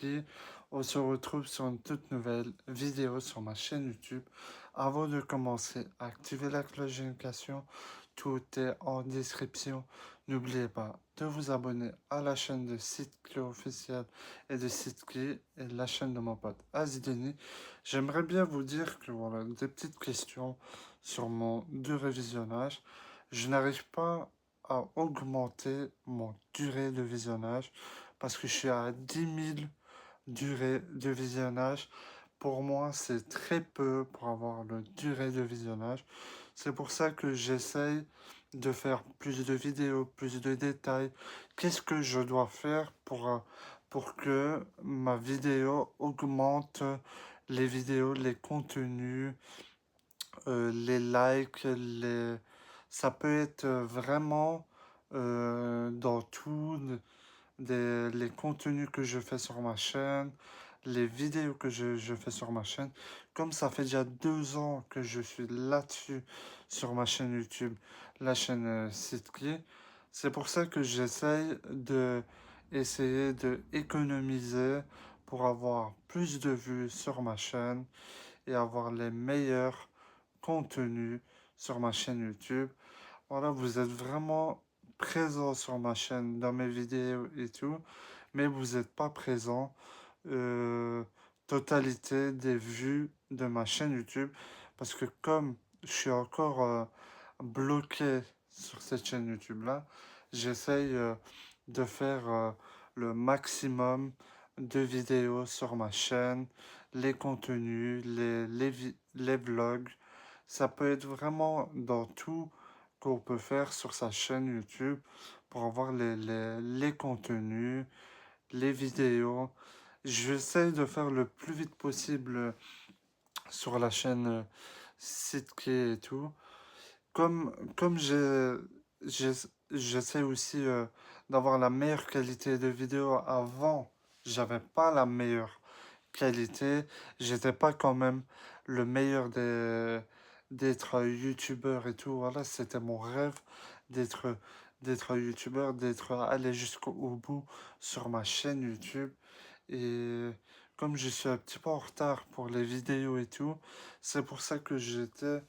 Sitki. On se retrouve sur une toute nouvelle vidéo sur ma chaîne YouTube. Avant de commencer, activez la cloche de notification. Tout est en description. N'oubliez pas de vous abonner à la chaîne de Sitki officiel et de Sitki et la chaîne de mon pote Azideni. J'aimerais bien vous dire que voilà, des petites questions sur mon durée visionnage. Je n'arrive pas à augmenter mon durée de visionnage parce que je suis à 10 000 durée de visionnage. Pour moi, c'est très peu pour avoir le durée de visionnage. C'est pour ça que j'essaye de faire plus de vidéos, plus de détails. Qu'est-ce que je dois faire pour que ma vidéo augmente les vidéos, les contenus, les likes, ça peut être vraiment dans tout, les contenus que je fais sur ma chaîne, les vidéos que je fais sur ma chaîne. Comme ça fait déjà 2 ans que je suis là-dessus sur ma chaîne YouTube, la chaîne Sitki. C'est pour ça que j'essaye de essayer de économiser pour avoir plus de vues sur ma chaîne et avoir les meilleurs contenus sur ma chaîne YouTube. Voilà, vous êtes vraiment présent sur ma chaîne, dans mes vidéos et tout, mais vous n'êtes pas présent totalité des vues de ma chaîne YouTube, parce que comme je suis encore bloqué sur cette chaîne YouTube-là, j'essaye de faire le maximum de vidéos sur ma chaîne, les contenus, les vlogs. Ça peut être vraiment dans tout qu'on peut faire sur sa chaîne YouTube pour avoir les contenus, les vidéos. J'essaie de faire le plus vite possible sur la chaîne Sitki et tout. Comme j'ai- j'essaie aussi d'avoir la meilleure qualité de vidéo avant, j'avais pas la meilleure qualité, j'étais pas quand même le meilleur d'être youtubeur et tout. Voilà, c'était mon rêve d'être d'être youtubeur, d'être allé jusqu'au bout sur ma chaîne YouTube. Et comme je suis un petit peu en retard pour les vidéos et tout, c'est pour ça que j'étais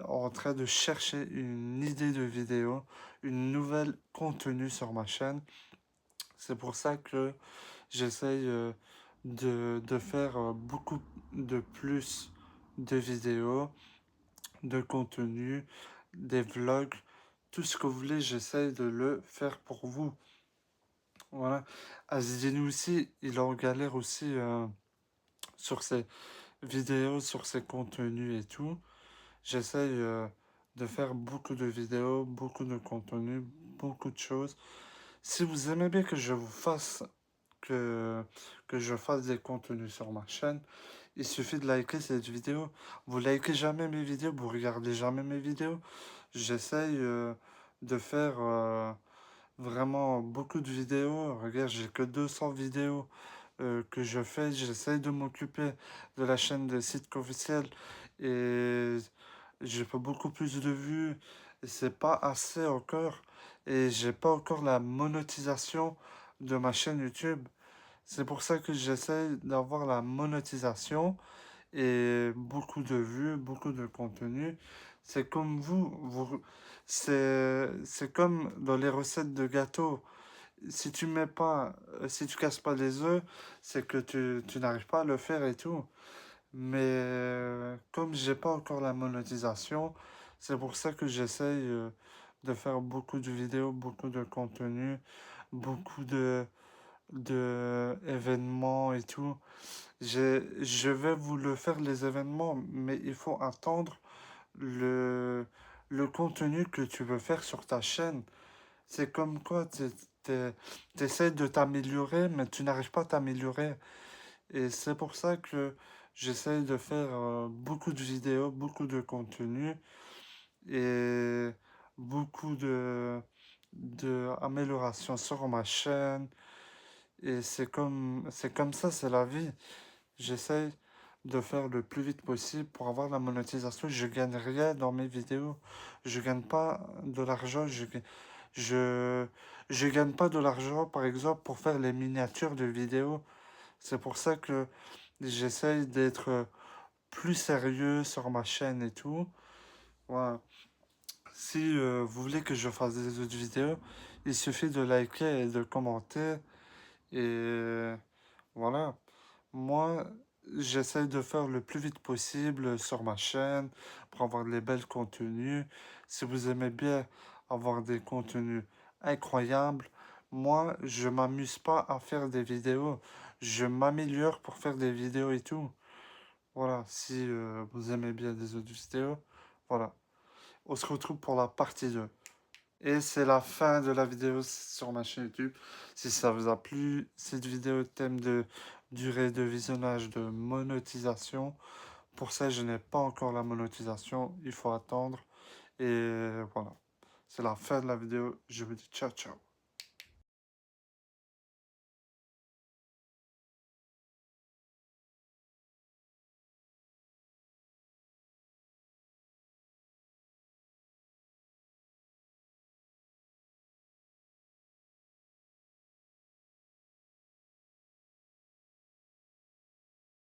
en train de chercher une idée de vidéo, une nouvelle contenu sur ma chaîne. C'est pour ça que j'essaye de faire beaucoup de plus de vidéos, de contenu, des vlogs, tout ce que vous voulez, j'essaye de le faire pour vous. Voilà. Azizini aussi, il est en galère aussi sur ses vidéos, sur ses contenus et tout. J'essaye de faire beaucoup de vidéos, beaucoup de contenus, beaucoup de choses. Si vous aimez bien que je vous fasse que, que je fasse des contenus sur ma chaîne, il suffit de liker cette vidéo. Vous likez jamais mes vidéos, vous regardez jamais mes vidéos. J'essaye de faire vraiment beaucoup de vidéos. Regarde, j'ai que 200 vidéos que je fais. J'essaye de m'occuper de la chaîne de site officiel et j'ai pas beaucoup plus de vues. Et c'est pas assez encore. Et j'ai pas encore la monétisation de ma chaîne YouTube. C'est pour ça que j'essaye d'avoir la monétisation et beaucoup de vues, beaucoup de contenu. C'est comme c'est comme dans les recettes de gâteaux. Si tu mets pas, si tu casses pas les œufs, c'est que tu n'arrives pas à le faire et tout. Mais comme j'ai pas encore la monétisation, c'est pour ça que j'essaye de faire beaucoup de vidéos, beaucoup de contenu, beaucoup de événements et tout. Je vais vous le faire les événements, mais il faut attendre le, le contenu que tu veux faire sur ta chaîne. C'est comme quoi, tu essaies de t'améliorer, mais tu n'arrives pas à t'améliorer. Et c'est pour ça que j'essaie de faire beaucoup de vidéos, beaucoup de contenu et beaucoup de améliorations sur ma chaîne. Et c'est comme ça, c'est la vie. J'essaie de faire le plus vite possible pour avoir la monétisation. Je gagne rien dans mes vidéos. Je gagne pas de l'argent. Je, je gagne pas de l'argent, par exemple, pour faire les miniatures de vidéos. C'est pour ça que j'essaye d'être plus sérieux sur ma chaîne et tout. Voilà. Si vous voulez que je fasse des autres vidéos, il suffit de liker et de commenter. Et voilà. Moi, j'essaie de faire le plus vite possible sur ma chaîne pour avoir les belles contenus. Si vous aimez bien avoir des contenus incroyables, moi, je m'amuse pas à faire des vidéos. Je m'améliore pour faire des vidéos et tout. Voilà, si vous aimez bien des autres vidéos, voilà. On se retrouve pour la partie 2. Et c'est la fin de la vidéo sur ma chaîne YouTube. Si ça vous a plu, cette vidéo thème de durée de visionnage de monétisation. Pour ça, je n'ai pas encore la monétisation. Il faut attendre. Et voilà. C'est la fin de la vidéo. Je vous dis ciao, ciao.